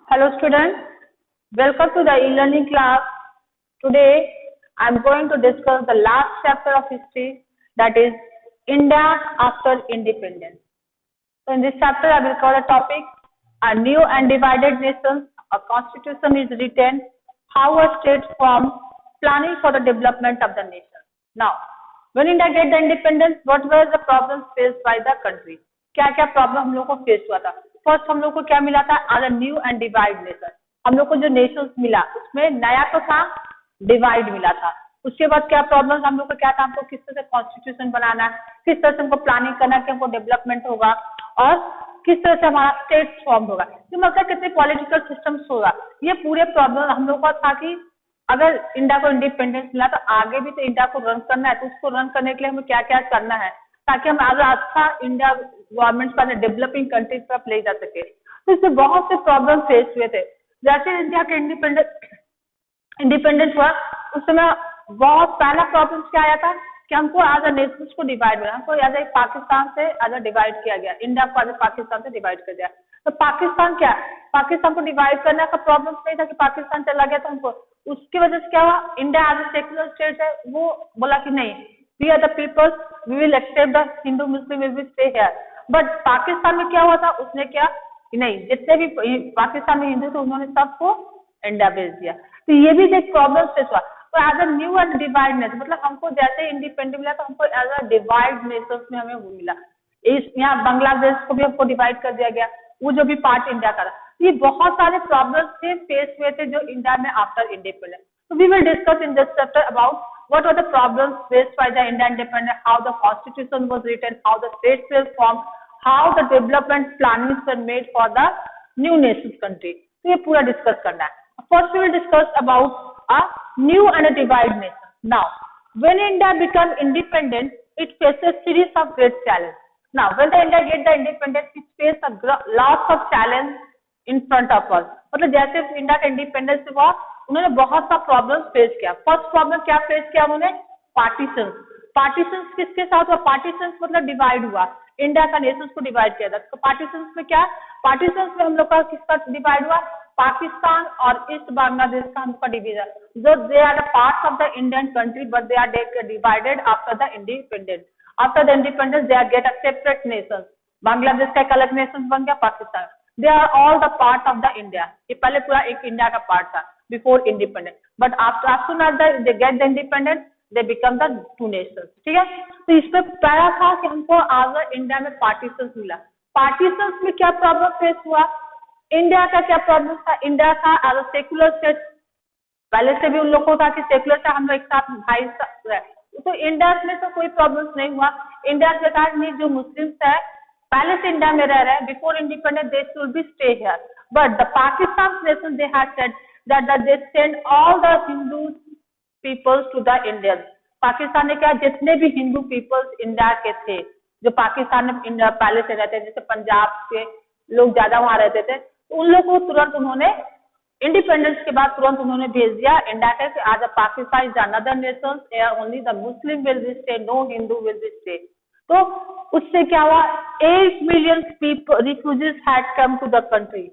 Hello students, welcome to the e-learning class. Today I am going to discuss the last chapter of history, that is India after independence. So in this chapter I will cover the topic a new and divided nation, a constitution is written, how a state formed, planning for the development of the nation. Now, when India get the independence, what were the problems faced by the country? क्या क्या problem हम लोग को face हुआ था? First हम लोग को क्या मिला था? आज अ न्यू एंड डिवाइड नेशन. हम लोग को जो नेशंस मिला उसमें नया तो था, डिवाइड मिला था. उसके बाद क्या प्रॉब्लम हम लोग को क्या था? हमको किस तरह से कॉन्स्टिट्यूशन बनाना है, किस तरह से हमको प्लानिंग करना है कि हमको डेवलपमेंट होगा और किस तरह से हमारा स्टेट फॉर्म होगा, तो मतलब कितने पॉलिटिकल सिस्टम्स होगा. ये पूरे प्रॉब्लम हम लोग का था कि अगर इंडिया को इंडिपेंडेंस मिला तो आगे भी तो इंडिया को रन करना है, तो उसको रन करने के लिए हमें क्या क्या करना है ताकि हम आज अच्छा इंडिया गवर्नमेंट का डेवलपिंग कंट्री तरफ ले जा सके. तो इससे बहुत से प्रॉब्लम फेस हुए थे. जैसे इंडिया के इंडिपेंडेंट हुआ उस समय बहुत पहला प्रॉब्लम क्या आया था कि हमको आज नेशंस को डिवाइड हुआ, हमको एज ए पाकिस्तान से आज डिवाइड किया गया, इंडिया को आज पाकिस्तान से डिवाइड कर दिया. तो पाकिस्तान क्या, पाकिस्तान को डिवाइड करने का प्रॉब्लम नहीं था कि पाकिस्तान चला गया तो हमको, उसकी वजह से क्या हुआ, इंडिया आज सेक्युलर स्टेट है, वो बोला कि नहीं, we are the peoples, we will accept the Hindu Muslim will stay here. But Pakistan में क्या हुआ था, उसने क्या कि नहीं, जितने भी पाकिस्तान में हिंदू थे उन्होंने सबको इंडिया भेज दिया. तो ये भी एक प्रॉब्लम फेस हुआ. तो as a new and divide nation, मतलब हमको जैसे इंडिपेंडेंट मिला तो हमको एज अ डिवाइड नेशन में हमें वो मिला. इस यहाँ बांग्लादेश को भी हमको डिवाइड कर दिया गया, वो जो भी पार्ट इंडिया का था. ये बहुत सारे प्रॉब्लम्स थे फेस हुए थे जो इंडिया में after independence. So we will discuss in this chapter about what were the problems faced by the Indian independence, how the constitution was written, how the states were formed, how the development plannings were made for the new nations country. तो ये पूरा discuss करना है. First we will discuss about a new and a divided nation. Now, when India became independent, it faced a series of great challenges. Now, when the India get the independence, it faced a lots of challenge in front of us. मतलब जैसे India का independence हुआ उन्होंने बहुत सा problem face किया. First problem क्या face किया उन्होंने? पार्टीशन. पार्टीशन किसके साथ हुआ? पार्टीशन मतलब डिवाइड हुआ, इंडिया का नेशंस को डिवाइड किया था. तो पार्टीशन में क्या, पार्टीशन में हम लोग का किसका डिवाइड हुआ? पाकिस्तान और ईस्ट बांग्लादेश का हम लोग का डिवीजन. जो they are the parts of the Indian country but they are divided after the independence. After the independence they are get a separate nation. Bangladesh का एक अलग नेशन बन गया, Pakistan. They are all the part of the India. ये पहले पूरा एक India का पार्ट था before independence, but after as soon as they get the independence they become the two nations. ठीक है. तो इसमें पहला था कि हमको आज इंडिया में पार्टीशंस मिला. पार्टीशंस में क्या प्रॉब्लम फेस हुआ? इंडिया का क्या प्रॉब्लम था? इंडिया था एज अ सेक्युलर स्टेट, पहले से भी उन लोगों को था कि सेक्युलर था, हम लोग एक साथ भाई रहे. तो इंडिया में तो कोई प्रॉब्लम नहीं हुआ. इंडिया सरकार ने जो मुस्लिम्स है पहले से इंडिया में रह रहे हैं, before independence they should be stay here, but the Pakistan nation they had said that they send all the Hindu peoples to the Indians. Pakistan ने क्या, जितने भी हिंदू पीपल्स इंडिया के थे जो पाकिस्तान में इंडिया पहले से रहते थे, जैसे पंजाब के लोग ज्यादा वहां रहते थे, तो उन लोगों को तुरंत उन्होंने इंडिपेंडेंस के बाद तुरंत उन्होंने भेज दिया इंडिया के. आज Pakistan is another nation, only the Muslim will be stay, no Hindu will be stay. तो उससे क्या हुआ, 8 million people refugees had come to the country.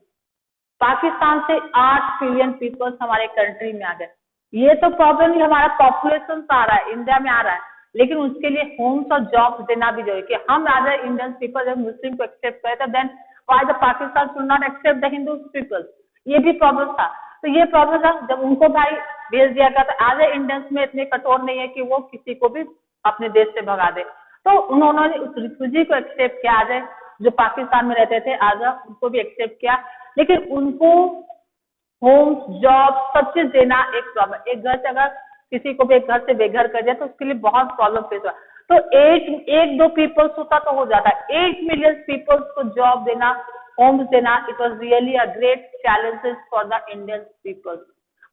Pakistan से 8 मिलियन पीपल्स हमारे कंट्री में आ गए. ये तो प्रॉब्लम ही, हमारा पॉपुलेशन आ रहा है, इंडिया में आ रहा है, लेकिन उसके लिए होम्स और जॉब्स देना भी जरूरी. कि हम एज ए इंडियन पीपल जब मुस्लिम को एक्सेप्ट करे तो then why the Pakistan should not accept the Hindu peoples. ये भी प्रॉब्लम था. तो ये प्रॉब्लम था जब उनको भाई भेज दिया गया. तो एज ए इंडियंस में इतने कठोर नहीं है कि वो किसी को भी अपने देश से भगा दे. तो उन्होंने उस रिफ्यूजी को एक्सेप्ट किया, आज जो पाकिस्तान में रहते थे आज उनको भी एक्सेप्ट किया, लेकिन उनको होम जॉब सब चीज देना एक प्रॉब्लम. एक घर से अगर किसी को भी एक घर से बेघर कर दिया तो उसके लिए बहुत प्रॉब्लम फेस हुआ. तो एक दो पीपल्स होता तो हो जाता. 8 मिलियन पीपल्स को जॉब देना, होम्स देना, it was really a great challenges for the Indian peoples.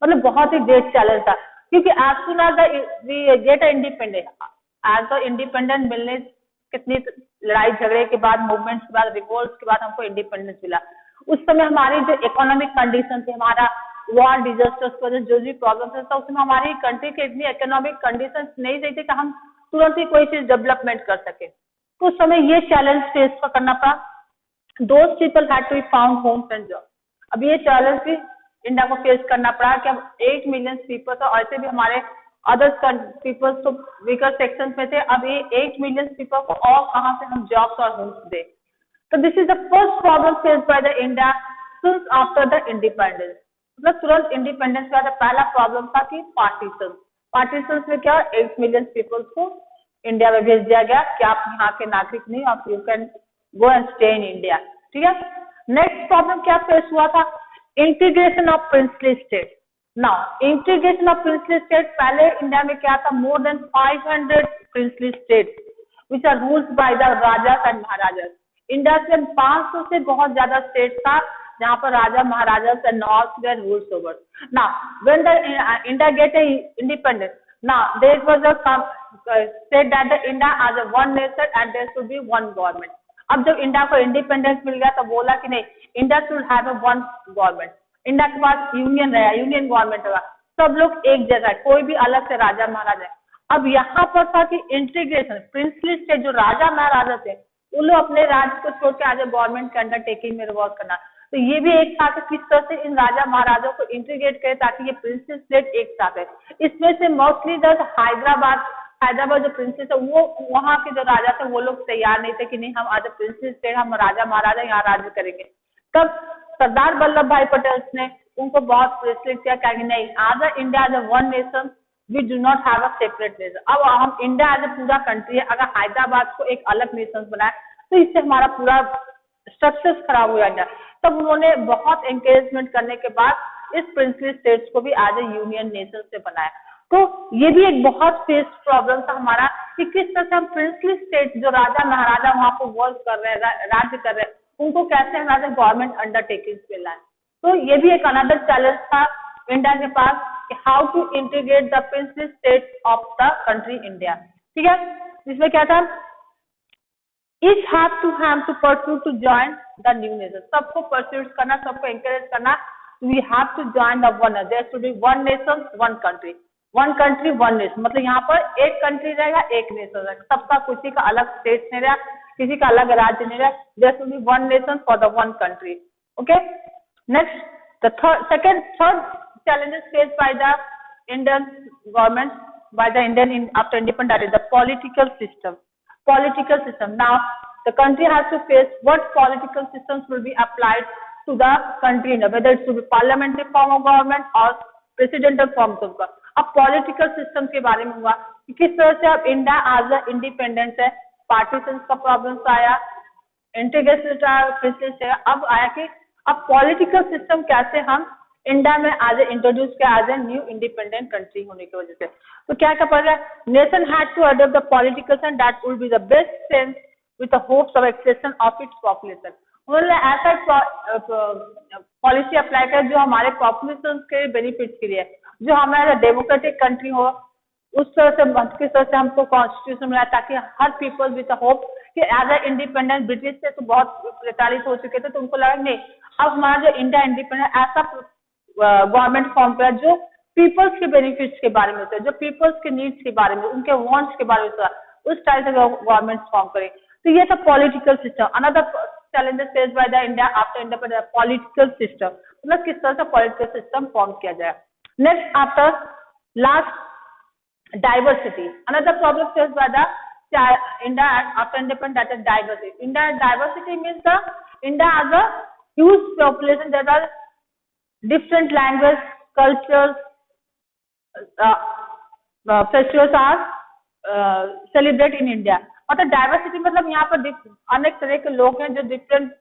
मतलब बहुत ही ग्रेट चैलेंज था, क्योंकि as soon as we get independent, as the independent मिलने कितनी लड़ाई झगड़े के बाद, मूवमेंट्स के बाद, रिवोल्ट के बाद हमको इंडिपेंडेंस मिला. उस समय हमारी जो इकोनॉमिक कंडीशन थी, हमारा वॉर डिजास्टर्स की वजह जो भी प्रॉब्लम था, उसमें हमारी कंट्री की इतनी इकोनॉमिक कंडीशन नहीं रही थी कि हम तुरंत ही कोई चीज डेवलपमेंट कर सके. तो उस समय ये चैलेंज फेस करना पड़ा. Those people had to be found homes and job. अब ये चैलेंज भी इंडिया को फेस करना पड़ा कि अब 8 मिलियन पीपल, तो ऐसे भी हमारे अदर पीपल्स तो वीकर सेक्शन में थे, अब ये 8 मिलियन पीपल को और कहाँ से हम जॉब्स और होम्स दे। तो this is the first problem faced by the India since after the independence. मतलब तुरंत इंडिपेंडेंस के बाद पहला प्रॉब्लम था कि पार्टीशन। पार्टीशन में क्या, 8 मिलियन पीपल्स को इंडिया में भेज दिया गया कि आप यहाँ के नागरिक नहीं, आप you can go and stay in India. ठीक है, नेक्स्ट प्रॉब्लम क्या फेस हुआ था, integration of princely state. Now integration of princely state, पहले इंडिया में क्या था, more than 500 princely state which are ruled by the rajas and maharajas. India से 500 से बहुत ज्यादा स्टेट था जहाँ पर raja maharajas and north were rules over. Now when the India get independence, now there was a said that the India as a one nation and there should be one government। अब जब India को independence मिल गया तो बोला कि नहीं, India should have a one government, India के पास union रहा, यूनियन गवर्नमेंट होगा, सब लोग एक जैसा है, कोई भी अलग से राजा महाराजा है। अब यहाँ पर था कि इंटीग्रेशन, प्रिंसली स्टेट जो राजा महाराजा थे उन लोग अपने राज्य को छोड़ के आज गवर्नमेंट के अंडरटेकिंग में वर्क करना। तो ये भी एक था कि किस तरह से इन राजा महाराजाओं को इंटीग्रेट करे ताकि ये प्रिंसली स्टेट एक साथ है। इसमें से मोस्टली द हैदराबाद जो प्रिंसेस है वो वहाँ के जो राजा थे वो लोग तैयार नहीं थे कि नहीं हम आज प्रिंसेस स्टेट, हम राजा महाराजा यहाँ राज्य करेंगे। तब सरदार वल्लभ भाई पटेल ने उनको बहुत प्रेसलेट किया कि नहीं, आज India as a one nation, we do not have a separate nation. अब हम इंडिया एज ए पूरा कंट्री है, अगर हैदराबाद को एक अलग नेशन बनाए तो इससे हमारा पूरा स्ट्रक्चर खराब हो जाएगा। तब उन्होंने बहुत एंकरेजमेंट करने के बाद इस प्रिंसली स्टेट्स को भी एज ए यूनियन नेशन से बनाया। तो ये भी एक बहुत फेस प्रॉब्लम था हमारा कि किस तरह से हम प्रिंसली स्टेट जो राजा महाराजा वहां को वर्क कर रहे हैं, राज्य कर रहे हैं, उनको कैसे हमारे गवर्नमेंट अंडरटेकिंग पे लाए। तो ये भी एक अनदर चैलेंज था इंडिया के पास कि how to integrate the princely state of the country India. ठीक है, इसमें क्या था, each have to pursue to join the new nation। सबको परस्यूट करना, सबको एंकरेज करना, we have to join the one, there should be one nation one country, one country one nation। मतलब यहाँ पर एक कंट्री रहेगा, एक नेशन रहेगा, सबका किसी का अलग स्टेट नहीं रहेगा, किसी का अलग राज्य नहीं रहेगा, there should be one nation for the one country। okay, next the third challenges faced by the Indian government, by the Indian after independence, that is the political system। Now the country has to face what political systems will be applied to the country, whether it should be parliamentary form of government or presidential form of government। अब political system के बारे में हुआ कि किस तरह से अब इंडिया आज इंडिपेंडेंस है, पार्टीशन का प्रॉब्लम्स आया, इंटीग्रेशन से अब आया कि अब पॉलिटिकल सिस्टम कैसे हम इंडिया में आज इंट्रोड्यूस किया as a new independent country होने की वजह से। तो क्या क्या पड़ रहा है, nation had to adopt the political system that would be the best sense with the hopes of extension of its population. उन्होंने ऐसा पॉलिसी अप्लाई किया जो हमारे पॉपुलेशन के बेनिफिट के लिए, जो हमारा डेमोक्रेटिक कंट्री हो, उस तरह से किस तरह से हमको कॉन्स्टिट्यूशन मिला ताकि हर पीपल विद होप कि एज ए इंडिपेंडेंट, ब्रिटिश से तो बहुत प्रताड़ित हो चुके थे, तो उनको लगा नहीं अब हमारा जो इंडिया इंडिपेंडेंट ऐसा गवर्नमेंट फॉर्म किया जो पीपल्स के बेनिफिट्स के बारे में होता है, जो पीपल्स के नीड्स के बारे में, उनके वांट्स के बारे में होता है, उस टाइप से गवर्नमेंट फॉर्म करे। तो ये था political system. Another challenges faced by the India after independence, political system, मतलब किस तरह से पॉलिटिकल सिस्टम फॉर्म किया जाए। Next after last diversity, another problem faced by the India after independence, that is diversity। India diversity means the India has a huge population, there are different language, cultures, festivals are celebrated in India। मतलब diversity मतलब यहाँ पर अनेक तरह के लोग हैं, जो डिफरेंट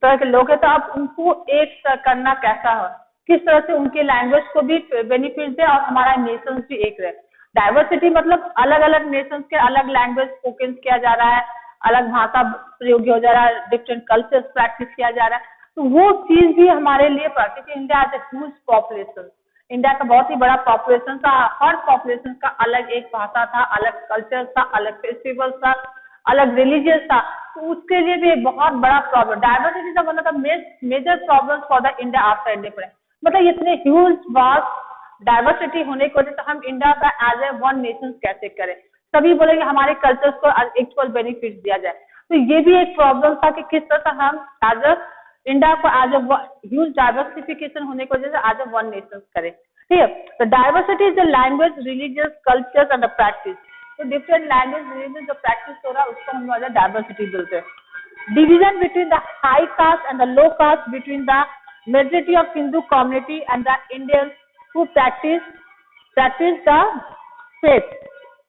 तरह के लोग हैं, तो आप उनको एक करना कैसा हो, किस तरह से उनके लैंग्वेज को भी बेनिफिट दे और हमारा नेशन भी एक रहे। डाइवर्सिटी मतलब अलग अलग नेशंस के अलग लैंग्वेज स्पोकन किया जा रहा है, अलग भाषा प्रयोग हो जा रहा है, डिफरेंट कल्चर्स प्रैक्टिस किया जा रहा है, तो वो चीज भी हमारे लिए क्योंकि India has a huge population, India का बहुत ही बड़ा पॉपुलेशन था, हर पॉपुलेशन का अलग एक भाषा था, अलग कल्चर था, अलग फेस्टिवल था, अलग रिलीजियस था, तो उसके लिए भी एक बहुत बड़ा प्रॉब्लम। डाइवर्सिटी का मतलब major problem for the India after independence. मतलब इतने ह्यूज वास्ट डाइवर्सिटी होने की वजह से हम इंडिया का एज ए वन नेशन कैसे करें, सभी बोलेंगे हमारे कल्चर्स को इक्वल बेनिफिट दिया जाए। तो ये भी एक प्रॉब्लम था कि किस तरह से हम एज अ इंडिया को आज ह्यूज डाइवर्सिफिकेशन होने की वजह से आज वन नेशन करे, ठीक है। तो diversity is the language, religious, culture and the practice. तो डिफरेंट लैंग्वेज, रिलीजन जो प्रैक्टिस हो रहा है उसको हम लोग डाइवर्सिटी बोलते हैं। Division between the high caste and the low caste, between the majority of Hindu community and the Indian who practice the faith.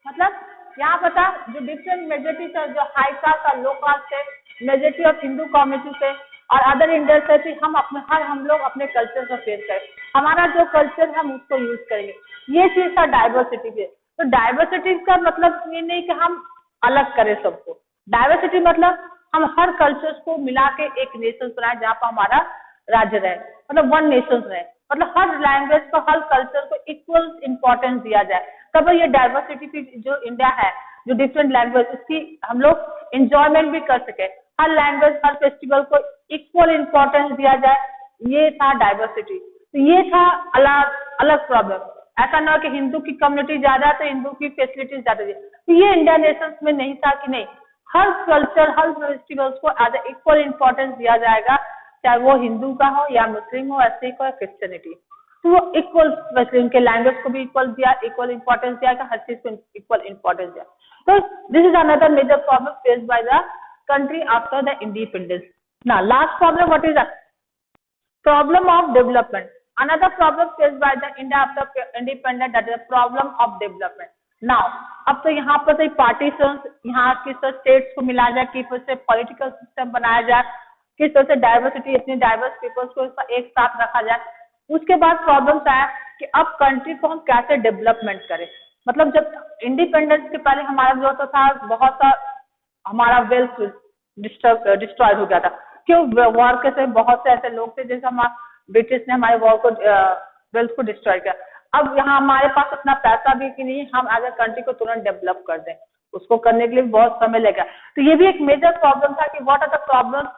मतलब यहाँ पता जो डिफरेंट मेजॉरिटी से, जो हाई कास्ट और लो कास्ट है, मेजॉरिटी ऑफ हिंदू कम्युनिटी से और अदर इंडियन से, कि हम लोग अपने कल्चर को फेस करें, हमारा जो कल्चर हम उसको यूज करेंगे। ये चीज का डाइवर्सिटी है। तो डाइवर्सिटी का मतलब ये नहीं कि हम अलग करें सबको, डाइवर्सिटी मतलब हम हर कल्चर को मिला के एक नेशन बनाए जहाँ पर हमारा राज्य रहे, मतलब वन नेशन रहे, मतलब हर लैंग्वेज को, हर कल्चर को इक्वल इंपॉर्टेंस दिया जाए। तब ये डाइवर्सिटी की जो इंडिया है, जो डिफरेंट लैंग्वेज, उसकी हम लोग इंजॉयमेंट भी कर सके, हर लैंग्वेज, हर फेस्टिवल को इक्वल इंपॉर्टेंस दिया जाए, ये था डाइवर्सिटी। तो ये था अलग अलग प्रॉब्लम। ऐसा ना कि हिंदू की कम्युनिटी ज्यादा तो हिंदू की फैसिलिटीज ज्यादा थी, तो ये इंडिया नेशंस में नहीं था कि नहीं, हर कल्चर, हर फेस्टिवल्स को एज इक्वल इंपॉर्टेंस दिया जाएगा, चाहे वो हिंदू का हो या मुस्लिम हो, सिख हो या क्रिश्चियनिटी। तो वो इक्वल, वैसे उनके लैंग्वेज को भी इक्वल दिया, इक्वल इंपॉर्टेंस दिया, हर चीज को इक्वल इंपॉर्टेंस दिया। तो this is another major problem faced by the country after the independence. Now, last problem, what is that? Problem of development. Another problem faced by the India after independence, that is the problem of development. Now, अब तो यहाँ पर तो partition, यहाँ किस तरह states को मिलाया जाए, किस तरह से पॉलिटिकल सिस्टम बनाया जाए, किस तरह से डाइवर्सिटी, इतनी डाइवर्स पीपल्स को एक साथ रखा जाए। उसके बाद प्रॉब्लम्स आया कि अब कंट्री को हम कैसे डेवलपमेंट करें। मतलब जब इंडिपेंडेंस के पहले हमारा जो तो था, बहुत सा हमारा वेल्थ डिस्ट्रॉय हो गया था। क्यों? वॉर के से बहुत से ऐसे लोग थे, जैसे हमारा ब्रिटिश ने हमारे वॉर को, वेल्थ को डिस्ट्रॉय किया। अब यहाँ हमारे पास उतना पैसा भी कि नहीं हम एज ए कंट्री को तुरंत डेवलप कर दें, उसको करने के लिए बहुत समय लगेगा। तो ये भी एक मेजर प्रॉब्लम था कि what are the problem,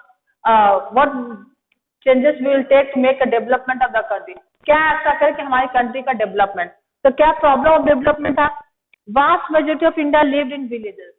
what changes we will take to make a development of the country. क्या ऐसा करे कि हमारी कंट्री का डेवलपमेंट। तो क्या प्रॉब्लम ऑफ डेवलपमेंट था? Vast majority of India lived in villages.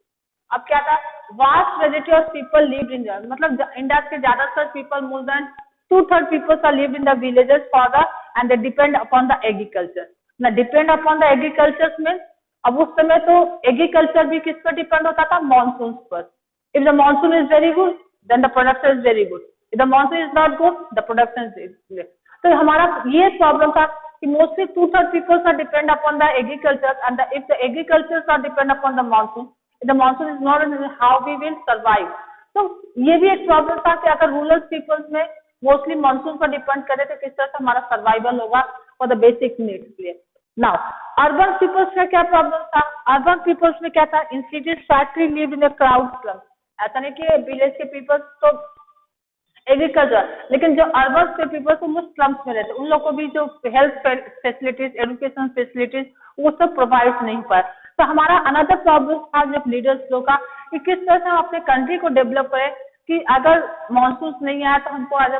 अब क्या था? Vast majority of people lived in, मतलब इंडिया के ज्यादातर people, more than 2/3 people are lived in the villages for the, and they depend upon the agriculture. ना depend upon the agriculture में, अब उस समय तो एग्रीकल्चर भी किस पर डिपेंड होता था? मॉनसून पर। If the monsoon is very good then the production is very good, if the monsoon is not good the production is. तो हमारा ये प्रॉब्लम था कि mostly 2/3 people are depend upon the agriculture, and if the agriculture are depend upon the monsoon, the monsoon is not, how we will survive। तो ये भी एक problem था कि अगर रूरल पीपल्स में मोस्टली मॉनसून पर डिपेंड करे तो किस तरह से हमारा सर्वाइवल होगा फॉर द बेसिक नीड्स के लिए। नाउ अर्बन पीपल्स में क्या प्रॉब्लम था? अर्बन पीपल्स में क्या था? In cities factory live in crowd slum. ऐसा नहीं कि विलेज के पीपल्स तो एग्रीकल्चर, लेकिन जो अर्बन के पीपल्स वो स्लम्स में रहते, उन लोग को भी जो हेल्थ फैसिलिटीज, एजुकेशन फैसिलिटीज वो सब प्रोवाइड नहीं पाए। तो हमारा अनदर प्रॉब्लम था जब लीडर्स लोग का कि किस तरह से हम अपने कंट्री को डेवलप करें कि अगर मॉनसून नहीं आया तो हमको अगर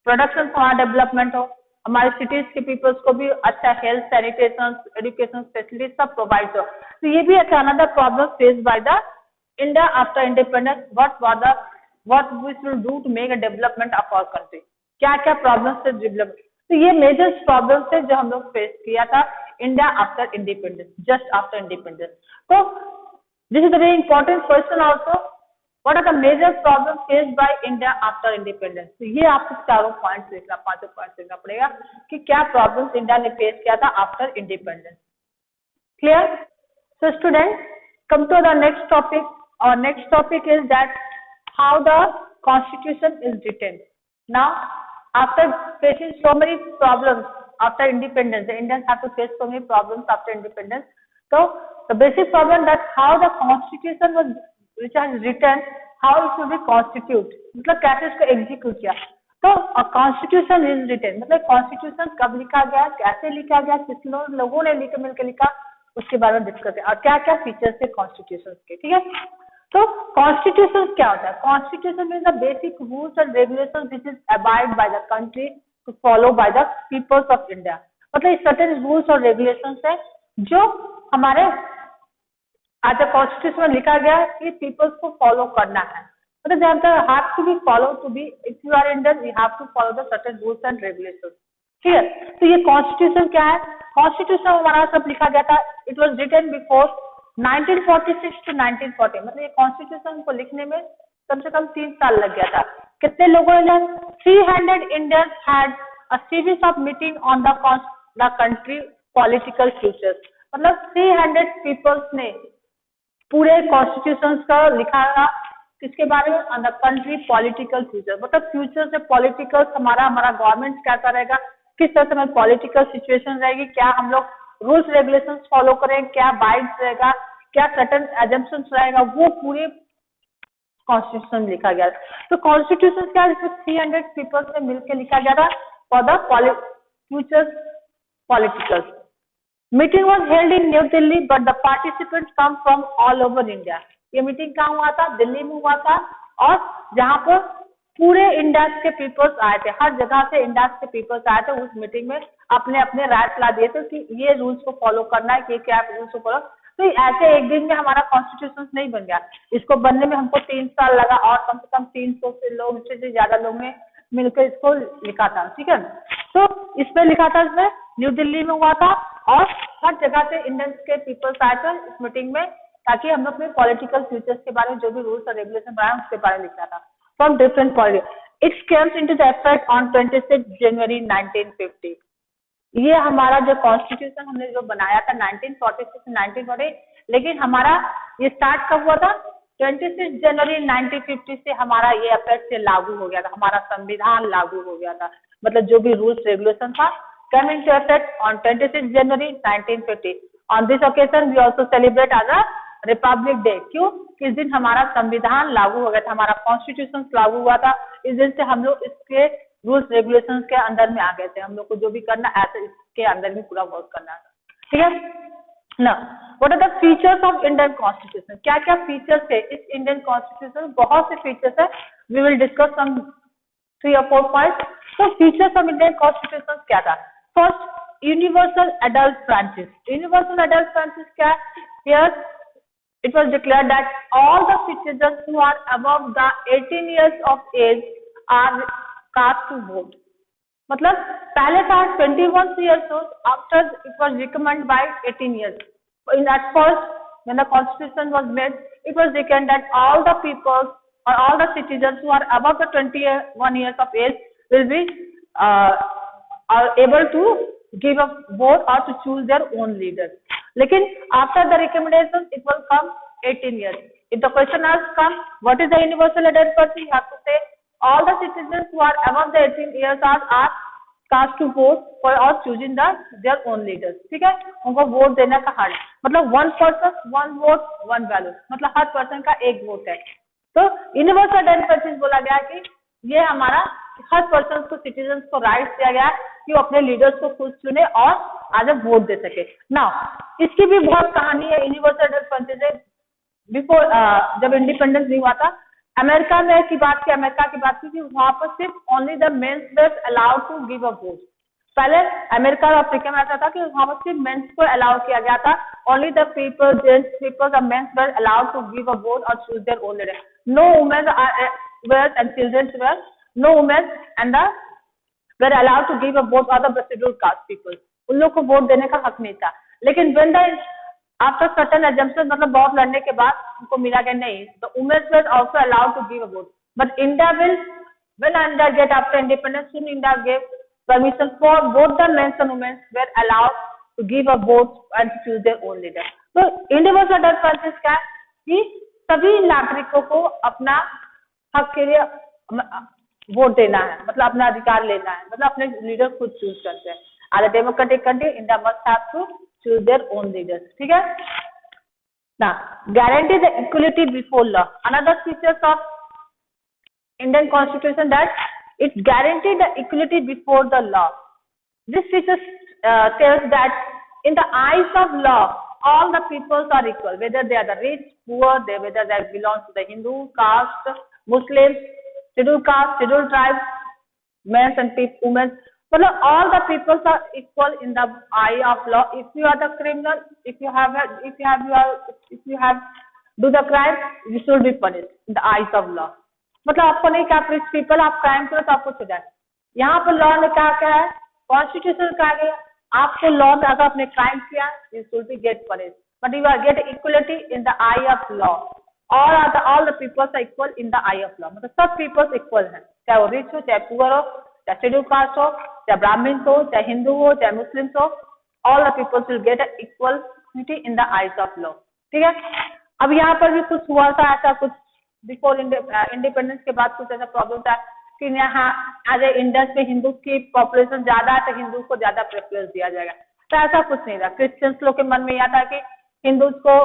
प्रोडक्शन हमारा डेवलपमेंट हो, हमारे सिटीज के पीपल्स को भी अच्छा हेल्थ, सैनिटेशन, एजुकेशन फैसिलिटीज सब प्रोवाइड हो। तो ये भी एक another problem faced by the India after independence. What we should do to make a development of our country. क्या क्या प्रॉब्लम से डेवलप। तो ये मेजर प्रॉब्लम थे जो हम लोग फेस किया था India after independence, just after independence. तो this is a very important question also, what are the major problem faced by India after independence. तो ये आपको चारों पॉइंट्स देखना, पांचों पॉइंट्स देखना पड़ेगा कि क्या प्रॉब्लम्स इंडिया ने फेस किया था after independence. Clear? So student, come to the next topic. और next topic is that how the constitution is written. Now after facing so many problems after independence, the Indians have to face so many problems after independence. So the basic problem that how the constitution was which was written, how it should be constitute, मतलब कैसे इसको execute किया। तो constitution is written मतलब constitution कब लिखा गया, कैसे लिखा गया, किस लोगों ने मिलकर लिखा, उसके बारे में डिस्कस है और क्या क्या फीचर्स थे कॉन्स्टिट्यूशन के। ठीक है, तो कॉन्स्टिट्यूशन क्या होता है? Constitution means the basic rules and regulations which is abide by the country to follow by the peoples of India. मतलब सर्टेन रूल्स और रेगुलेशंस है जो हमारे आज कॉन्स्टिट्यूशन में लिखा गया है कि पीपल्स को फॉलो करना है। मतलब they have to be followed to be, if you are Indian you have to follow the certain rules and regulations. ठीक है, तो ये कॉन्स्टिट्यूशन क्या है? कॉन्स्टिट्यूशन हमारा सब लिखा गया था, it was written before 1946 to 1940, मतलब ये कॉन्स्टिट्यूशन को लिखने में कम से कम 3 साल लग गया था। कितने लोगों ने 300 Indians had a series of meeting on the country political futures, मतलब 300 पीपल्स ने पूरे कॉन्स्टिट्यूशन का लिखा था किसके बारे में? On the country political future, मतलब फ्यूचर से पॉलिटिकल हमारा गवर्नमेंट कैसा रहेगा, किस तरह से हमारी पॉलिटिकल सिचुएशन रहेगी, क्या हम लोग रूल्स रेगुलेशंस फॉलो करें, क्या बाइट्स रहेगा, क्या सर्टेन एजम्पशंस रहेगा, वो पूरे कॉन्स्टिट्यूशन में लिखा गया। तो कॉन्स्टिट्यूशन क्या है? 300 पीपल्स ने मिलकर लिखा गया था for the future political. Meeting was held in new Delhi but the participants come from all over India. ये मीटिंग कहाँ हुआ था? दिल्ली में हुआ था, और जहाँ पर पूरे इंडिया के पीपल्स आए थे, हर जगह से इंडिया के पीपल्स आए थे उस मीटिंग में, अपने अपने राय ला दिए थे कि ये रूल्स को फॉलो करना है, कि क्या रूल्स को फॉलो। तो ऐसे एक दिन में हमारा कॉन्स्टिट्यूशन नहीं बन गया, इसको बनने में हमको 3 साल लगा, और कम से कम 300 से लोग से ज्यादा लोग ने मिलकर इसको लिखा था। ठीक है, तो इसमें लिखा था, इसमें न्यू दिल्ली में हुआ था, और हर जगह से इंडियंस के पीपल्स आए थे इस मीटिंग में, ताकि हम लोग अपने पॉलिटिकल फ्यूचर्स के बारे में जो भी रूल्स और रेगुलेशन बनाए उसके बारे में लिखना था from different politics. It's Kemps into the effect on 26 जनवरी 1950। ये हमारा जो कॉन्स्टिट्यूशन हमने जो बनाया था 1946 से 1940, लेकिन हमारा ये स्टार्ट कब हुआ था? 26 जनवरी 1950 से हमारा ये इफेक्ट से लागू हो गया था, हमारा संविधान लागू हो गया था, मतलब जो भी रूल्स रेगुलेशन था came into effect on 26 January 1950. On this occasion we also celebrate as a Republic day. क्यों? इस दिन हमारा संविधान लागू हो गया था, हमारा कॉन्स्टिट्यूशन लागू हुआ था, इस दिन से हम लोग इसके रूल्स रेगुलेशंस के अंदर में आ गए थे, हम लोग को जो भी करना ऐसे इसके अंदर में पूरा वर्क करना था। ठीक है ना? What are the features of Indian constitution? क्या क्या फीचर्स है इस इंडियन कॉन्स्टिट्यूशन? बहुत से फीचर्स है, we will discuss some 3 or 4 point. तो फीचर्स ऑफ इंडियन कॉन्स्टिट्यूशन क्या था? First, universal adult franchise. Universal adult franchise क्या है? Here it was declared that all the citizens who are above the 18 years of age are cast to vote. मतलब पहले था 21 years old, after it was recommended by 18 years. In at first, when the constitution was made, it was reckoned that all the people or all the citizens who are above the 21 years of age will be are able to give a vote or to choose their own leaders. लेकिन after the recommendation it will come 18 years. If the question has come, what is the universal adult person? You have to say all the citizens who are above the 18 years are cast to vote for or choosing their own leaders. ठीक है, उनको vote देने का हक, मतलब 1 person 1 vote 1 value, मतलब हर person का एक वोट है। तो यूनिवर्सल एडल्ट पर्सन बोला गया कि ये हमारा हर पर्सन को, सिटीजन को राइट दिया गया कि वो अपने लीडर्स को खुद चुने और आज वोट दे सके। नाउ इसकी भी बहुत कहानी है यूनिवर्सल एडल्ट पर्सन। बिफोर जब इंडिपेंडेंस नहीं हुआ था, अमेरिका में की बात की, अमेरिका की बात की, वहां पर सिर्फ only the mens were allowed to give a vote. पहले अमेरिका और अफ्रीका में ऐसा था कि वहां पर सिर्फ मेंस को अलाउ किया गया था, only the people, gents people, the mens were allowed to give a vote और choose their own leader. No women were and children were, no women and the were allowed to give a vote और the scheduled caste people, उन लोग को vote देने का हक नहीं था। लेकिन when the after certain assumption, मतलब बहुत लड़ने के बाद उनको मिला कि नहीं, the women were also allowed to give a vote. But India will when India get after independence, soon India gave permission for both the men and women were allowed to give a vote and to choose their own leader. तो universal adult franchise क्या है कि सभी नागरिकों को अपना हक के लिए वोट देना है, मतलब अपना अधिकार लेना है, मतलब अपने लीडर खुद चूज करते हैं। आज democratic country, India must have to choose their own leaders. ठीक है ना? Guarantee the equality before law. Another features of Indian Constitution that it guaranteed the equality before the law. This feature tells that in the eyes of law, all the peoples are equal, whether they are the rich, poor, whether they belong to the Hindu caste, Muslims, scheduled caste, scheduled tribes, men and women. मतलब all the peoples are equal in the eye of law. If you are the criminal, if you have do the crime, you should be punished in the eyes of law. मतलब आपको नहीं क्या rich people आप crime करो तो आपको हो जाए। यहाँ पर लॉ में क्या क्या है, कॉन्स्टिट्यूशन कहा गया आपको लॉ में अगर आपने क्राइम किया you should be get punish, but you are get equality in the eye of law, all the peoples are equal in the eye of law, मतलब सब पीपल्स इक्वल हैं, चाहे वो रिच हो चाहे पुअर हो चाहे शेड्यूल कास्ट हो चाहे ब्राह्मण हो चाहे हिंदू हो चाहे मुस्लिम हो, all the peoples will get equality in the eyes of law. ठीक है, अब यहाँ पर भी कुछ हुआ था ऐसा, कुछ बिफोर इंडिपेंडेंस के बाद कुछ ऐसा प्रॉब्लम था कि यहाँ एज ए इंडस में हिंदू की पॉपुलेशन ज्यादा है तो हिंदू को ज्यादा प्रेफरेंस दिया जाएगा, तो ऐसा कुछ नहीं था। क्रिश्चियंस लोग के मन में यह था कि हिंदू को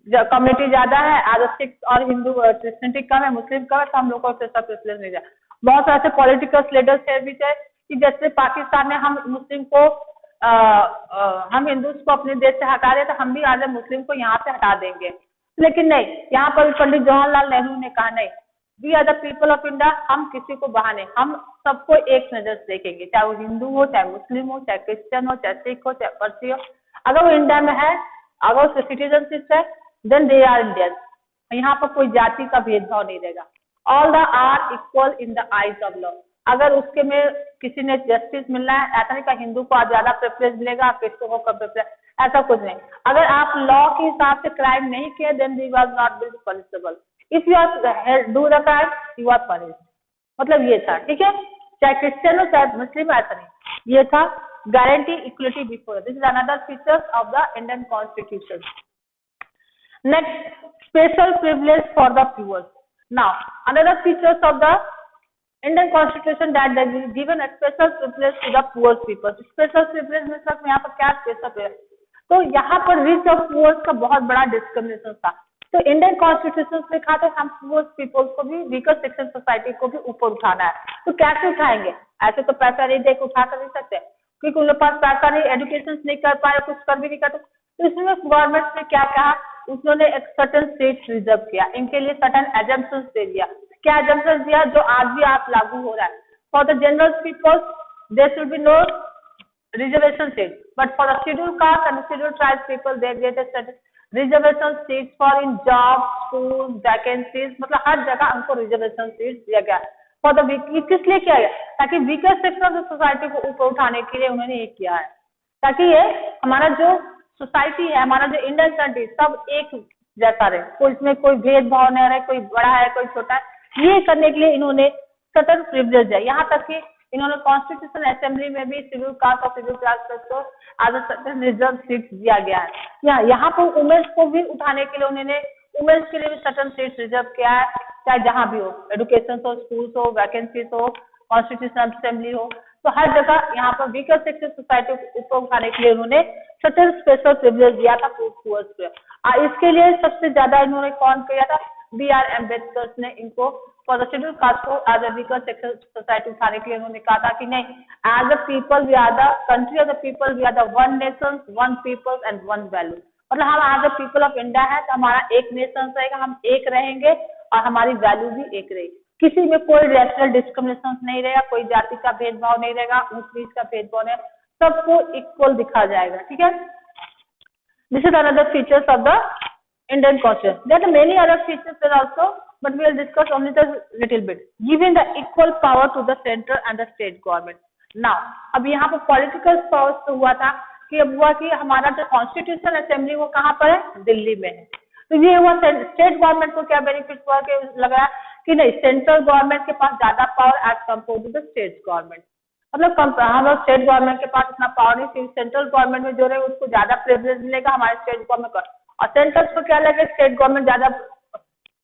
कम्युनिटी ज्यादा है, एज सिख और हिंदू क्रिश्चियनिटी कम है, मुस्लिम कम है, तो हम लोग को प्रेफरेंस नहीं दिया। बहुत सारे पॉलिटिकल लीडर्स थे भी थे कि जैसे पाकिस्तान में हम मुस्लिम को हम हिंदू को अपने देश से हटा रहे तो हम भी आज मुस्लिम को यहाँ से हटा देंगे, लेकिन नहीं, यहाँ पर पंडित जवाहरलाल नेहरू ने कहा नहीं, we are the people of India, हम किसी को बहाने, हम सबको एक नजर से देखेंगे, चाहे वो हिंदू हो चाहे मुस्लिम हो चाहे क्रिश्चियन हो चाहे सिख हो चाहे पारसी हो, अगर वो इंडिया में है, अगर उसका सिटीजनशिप है, देन दे आर इंडियन। यहाँ पर कोई जाति का भेदभाव नहीं रहेगा, all the are equal in the eyes of law. अगर उसके में किसी ने जस्टिस मिलना है, ऐसा नहीं कि हिंदू को ज्यादा प्रेफरेंस मिलेगा क्रिश्चियन को कम प्रेफरेंस, ऐसा कुछ नहीं। अगर आप लॉ के हिसाब से क्राइम नहीं किए then you are not bill punishable, if you are do the crime you are punish, मतलब ये था। ठीक है, चाहे क्रिश्चियन हो चाहे मुस्लिम, ऐसा नहीं, ये था guarantee equality before, this is another features of the Indian constitution. Next, special privilege for the poor. Now another features of the Indian Constitution that they will given a special privilege to the poor people. Special privilege मतलब यहाँ पर क्या special privilege? तो यहाँ पर rich और poor का बहुत बड़ा discrimination था। तो इंडियन कॉन्स्टिट्यूशन में कहा था हम पुअर पीपल को भी, वीकर सेक्शन सोसाइटी को भी ऊपर उठाना है। तो कैसे उठाएंगे? ऐसे तो पैसा नहीं दे के उठा कर नहीं सकते, क्योंकि उनके पास पैसा नहीं, एजुकेशन नहीं कर पाए, कुछ कर भी नहीं करते। तो इसमें गवर्नमेंट ने क्या कहा, उन्होंने एक सर्टन सीट रिजर्व किया, इनके लिए सर्टन एजम्पशंस दे दिया। क्या एजम्पशन दिया? जो आज भी आप लागू हो रहा है, for the general people there should be no reservation seat, but for the schedule caste and schedule tribe people they get a certain reservation seat for in job, school, vacancies, मतलब हर जगह हमको रिजर्वेशन सीट दिया गया। For the week, किस लिए किया गया? ताकि वीकर सेक्शन ऑफ सोसाइटी को ऊपर उठाने के लिए उन्होंने ये किया है, ताकि ये हमारा जो सोसाइटी है, हमारा जो इंडियन कंट्री, सब एक जैसा रहे, कोई इसमें कोई भेदभाव नहीं रहे, कोई बड़ा है कोई छोटा है। ये करने के लिए इन्होंने सर्टेन प्रिविलेज है, यहाँ तक कि इन्होंने कॉन्स्टिट्यूशन असेंबली में भी शेड्यूल कास्ट और शेड्यूल क्लास को आज सर्टेन रिजर्व सीट दिया गया है। यहाँ पर वुमेन्स को भी उठाने के लिए उन्होंने वुमेन्स के लिए भी सर्टेन सीट रिजर्व किया है, चाहे जहाँ भी हो, एजुकेशन हो, स्कूल्स हो, वैकेंसीज हो, कॉन्स्टिट्यूशन असेंबली हो, तो हर जगह यहाँ पर वीकर सेक्शन सोसाइटी को ऊपर उठाने के लिए उन्होंने सर्टेन स्पेशल प्रिविलेज दिया था पुअर्स को। इसके लिए सबसे ज्यादा इन्होंने कौन किया था? B.R. अम्बेडकर ने इनको फॉर द शेड्यूल कास्ट को as a weaker section society उठाने के लिए उन्होंने कहा था कि नहीं, as a people we are the country of the people, we are the one nation, one people and one value. मतलब हम as a people of India है तो हमारा एक नेशन रहेगा, हम एक रहेंगे और हमारी वैल्यू भी एक रहेगी। किसी में कोई रैशनल डिस्क्रिमिनेशन नहीं रहेगा, कोई जाति का भेदभाव नहीं रहेगा, ऊंच नीच का भेदभाव नहीं, सबको इक्वल दिखा जाएगा। ठीक है, this is another features of the Indian Constitution. There are many other features there also, but we will discuss only the little bit. Giving the equal power to the center and the state government. Now, अब यहाँ पर political powers तो हुआ था कि अब हुआ कि हमारा जो Constitution Assembly वो कहाँ पर है? दिल्ली में है। तो ये हुआ स्टेट गवर्नमेंट को क्या बेनिफिट हुआ कि लगा कि नहीं, सेंट्रल गवर्नमेंट के पास ज्यादा power as compare to the state government. मतलब हम लोग स्टेट गवर्नमेंट के पास इतना पावर नहीं, सेंट्रल गवर्नमेंट में जो रहे उसको ज्यादा प्रिविलेज मिलेगा हमारे स्टेट गवर्नमेंट को, और सेंट्रल को क्या लगे, स्टेट गवर्नमेंट ज्यादा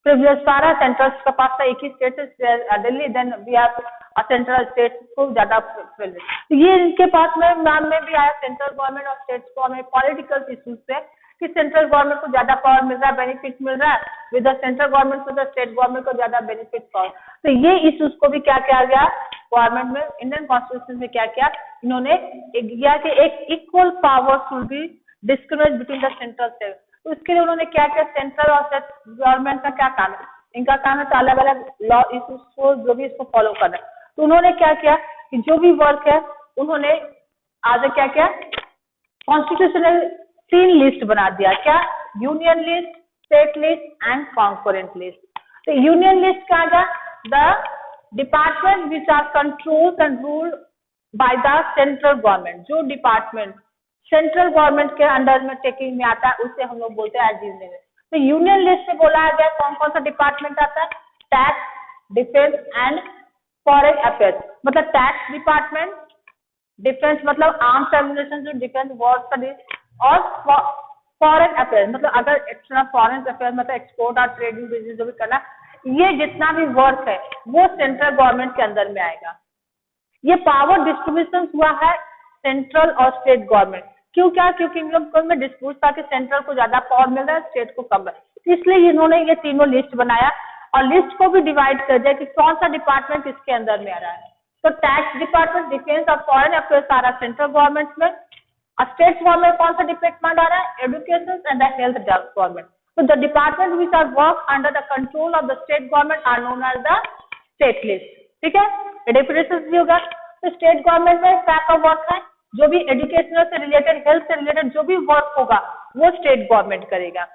प्रिविलेज पा रहा है, सेंट्रल के पास तो एक ही स्टेट है Delhi, then we have central state को ज्यादा प्रिविलेज। तो ये इनके पास में नाम में भी आया, सेंट्रल गवर्नमेंट और स्टेट गवर्नमेंट पॉलिटिकल इश्यूज से कि सेंट्रल गवर्नमेंट को ज्यादा पावर मिल रहा है, बेनिफिट मिल रहा है, विद द सेंट्रल गवर्नमेंट को स्टेट गवर्नमेंट को ज्यादा बेनिफिट पावर। तो ये इश्यूज को भी क्या किया गया गवर्नमेंट में, इंडियन कॉन्स्टिट्यूशन में क्या किया इन्होंने किया कि एक equal power should be discriminate between the central state. तो इसके लिए उन्होंने क्या किया, सेंट्रल और स्टेट गवर्नमेंट का क्या काम है, इनका काम है तो अलग अलग लॉ इश्यूज को जो भी इसको फॉलो करना है। तो उन्होंने क्या किया कि जो भी वर्क है उन्होंने आज क्या किया, कॉन्स्टिट्यूशनल 3 लिस्ट बना दिया। क्या? Union list, state list and concurrent list. तो यूनियन लिस्ट क्या गया, the department which are controlled and ruled by the central government, जो डिपार्टमेंट सेंट्रल गवर्नमेंट के अंडर में टेकिंग में आता है उसे हम लोग बोलते हैं एज यूनियन लिस्ट। तो यूनियन लिस्ट में बोला गया कौन कौन सा डिपार्टमेंट आता है, tax, defence and foreign affairs. मतलब टैक्स डिपार्टमेंट, डिफेंस मतलब आर्म्स एम्युनिशन जो डिफेंस वॉर स्टडीज, और फॉरेन अफेयर्स मतलब अगर एक्स्ट्रा फॉरेन अफेयर्स मतलब एक्सपोर्ट और ट्रेडिंग बिजनेस जो भी करना, ये जितना भी वर्क है वो सेंट्रल गवर्नमेंट के अंदर में आएगा। ये पावर डिस्ट्रीब्यूशन हुआ है सेंट्रल और स्टेट गवर्नमेंट। क्यों क्या, क्योंकि इन लोग में डिस्प्यूट था कि सेंट्रल को ज्यादा पावर मिल रहा है, स्टेट को कम है, इसलिए इन्होंने ये तीनों लिस्ट बनाया और लिस्ट को भी डिवाइड कर दिया कि कौन सा डिपार्टमेंट इसके अंदर में आ रहा है। तो टैक्स डिपार्टमेंट, डिफेंस और फॉरेन अफेयर्स सारा सेंट्रल गवर्नमेंट में, और स्टेट गवर्नमेंट कौन सा डिपार्टमेंट आ रहा है, education and the health government. तो the department which are work under the control of the state government are known as the state list. ठीक है, डेफिनेशन भी होगा। तो स्टेट गवर्नमेंट में क्या का वर्क है, जो भी एजुकेशनल से रिलेटेड, हेल्थ से रिलेटेड जो भी वर्क होगा वो स्टेट गवर्नमेंट करेगा,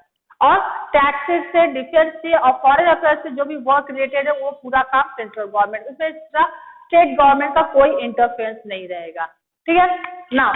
और टैक्सेस से, डिफेंस से और फॉरेन अफेयर्स से जो भी वर्क रिलेटेड है वो पूरा काम सेंट्रल गवर्नमेंट, उसमें स्टेट गवर्नमेंट का कोई इंटरफेरेंस नहीं रहेगा। ठीक है ना।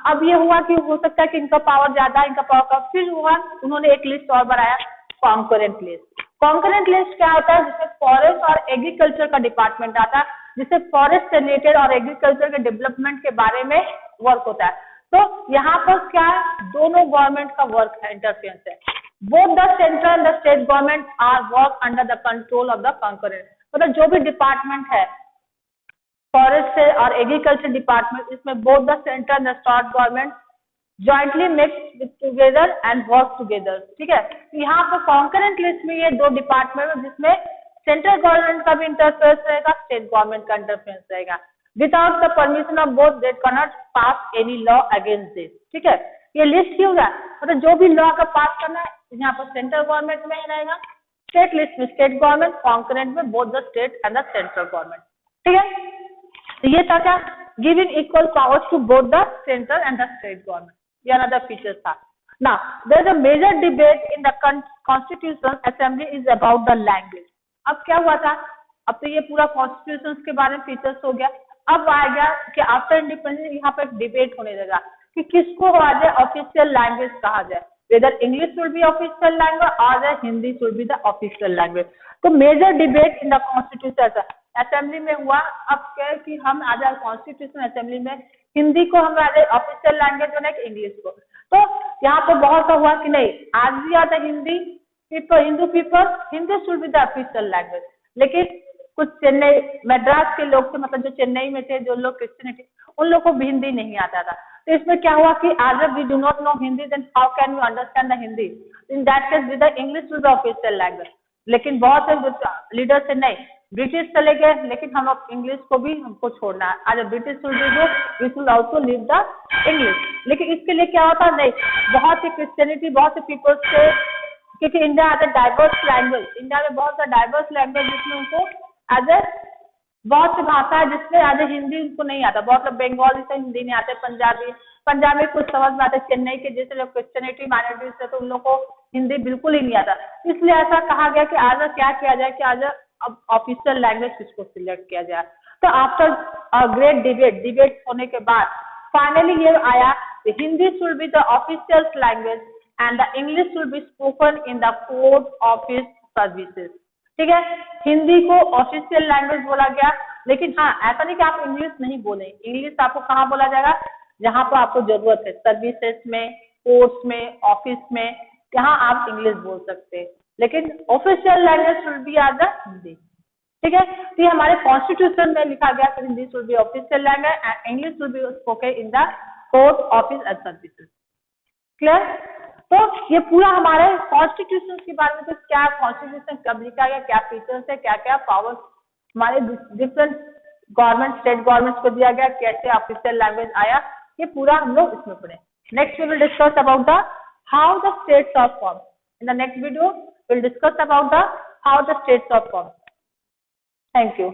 अब ये हुआ कि हो सकता है कि इनका पावर ज्यादा, इनका पावर कम। फिर हुआ उन्होंने एक लिस्ट और बनाया, कॉन्करेंट लिस्ट। कॉन्करेंट लिस्ट क्या होता है, जिसमें फॉरेस्ट और एग्रीकल्चर का डिपार्टमेंट आता है, जिससे फॉरेस्ट से रिलेटेड और एग्रीकल्चर के डेवलपमेंट के बारे में वर्क होता है। तो यहाँ पर क्या है, दोनों गवर्नमेंट का वर्क है, इंटरफेरेंस है। Both the central and the state government are work under the control of the concurrent. मतलब जो भी डिपार्टमेंट है फॉरेस्ट से और एग्रीकल्चर डिपार्टमेंट, इसमें both the central and the state government jointly mix together and work together. ठीक है, यहाँ पर कॉन्करेंट लिस्ट में ये दो डिपार्टमेंट जिसमें सेंट्रल गवर्नमेंट का भी इंटरफेरेंस रहेगा, स्टेट गवर्नमेंट का इंटरफेरेंस रहेगा। Without the permission of both they can not pass any law against this. ठीक है, ये लिस्ट क्यों है, मतलब जो भी लॉ का पास करना है यहाँ पर सेंट्रल गवर्नमेंट में रहेगा, स्टेट लिस्ट में स्टेट गवर्नमेंट, कॉन्करेंट में both the state and the central government. ठीक है, तो ये था क्या, giving equal powers to both the central and the state government, ये अनदर फीचर था। Now there is a major debate in the Constitutional Assembly is about the language। अब क्या हुआ था, अब तो ये पूरा कॉन्स्टिट्यूशन के बारे में फीचर्स हो गया। अब आ गया कि आफ्टर इंडिपेंडेंस यहाँ पर डिबेट होने लगा कि किसको आ जाए ऑफिशियल लैंग्वेज कहा जाए, whether English should be official language और Hindi should be the official language. तो major debate in the constitution assembly में हुआ। अब क्या कि हम आ जाए कॉन्स्टिट्यूशन असेंबली में हिंदी को हम आ जाए ऑफिशियल लैंग्वेज होना कि इंग्लिश को। तो यहाँ पर बहुत सा हुआ कि नहीं, आज भी आता Hindi, Hindu people Hindi should be the official language, लेकिन कुछ चेन्नई मद्रास के लोग थे, मतलब जो चेन्नई में थे, जो लोग क्रिश्चियनिटी, उन लोग को भी हिंदी नहीं आता था। तो इसमें क्या हुआ कि आज we do not know Hindi, then how can we understand the Hindi, in that case with the English should be official language. लेकिन बहुत से लीडर से नहीं, ब्रिटिश चले गए, लेकिन हम अब इंग्लिश को भी हमको छोड़ना है, आज British we should also leave the English. लेकिन इसके लिए क्या होता नहीं, बहुत सी क्रिश्चियनिटी, बहुत से पीपल्स से, क्योंकि India as a diverse language, India में बहुत सा डाइवर्स लैंग्वेज जिसमें उनको एज ए बहुत सी भाषा है जिसमें एज ए हिंदी उनको नहीं आता, बहुत लोग बंगाली से हिंदी नहीं आते, पंजाबी कुछ समझ में आते, चेन्नई के जैसे लोग क्रिश्चियनिटी माइनॉरिटीज से, तो उन लोग को हिंदी बिल्कुल ही नहीं आता। इसलिए ऐसा कहा गया कि आज क्या किया जाए कि आज अब ऑफिशियल लैंग्वेज किसको सिलेक्ट किया जाए। तो आफ्टर ग्रेट डिबेट होने के बाद फाइनली ये आया कि Hindi should be the official language and the English should be spoken in the court office services. ठीक है, हिंदी को ऑफिशियल लैंग्वेज बोला गया, लेकिन हाँ ऐसा नहीं कि आप इंग्लिश नहीं बोले, इंग्लिश आपको कहाँ बोला जाएगा, जहाँ पर आपको जरूरत है, सर्विसेज में, कोर्ट्स में, ऑफिस में, यहाँ आप इंग्लिश बोल सकते हैं, लेकिन official language should be as the Hindi. ठीक है, तो ये हमारे कॉन्स्टिट्यूशन में लिखा गया कि Hindi should be official language and English should be spoken in the court office and services. Clear. तो ये पूरा हमारे कॉन्स्टिट्यूशन के बारे में, तो क्या कॉन्स्टिट्यूशन कब लिखा गया, क्या फीचर्स है, क्या क्या पावर्स हमारे डिफरेंट गवर्नमेंट, स्टेट गवर्नमेंट को दिया गया, कैसे ऑफिशियल लैंग्वेज आया, ये पूरा हम लोग इसमें पढ़े। Next we will discuss about the how the states are form. In the next video we'll discuss about the how the states are formed. Thank you.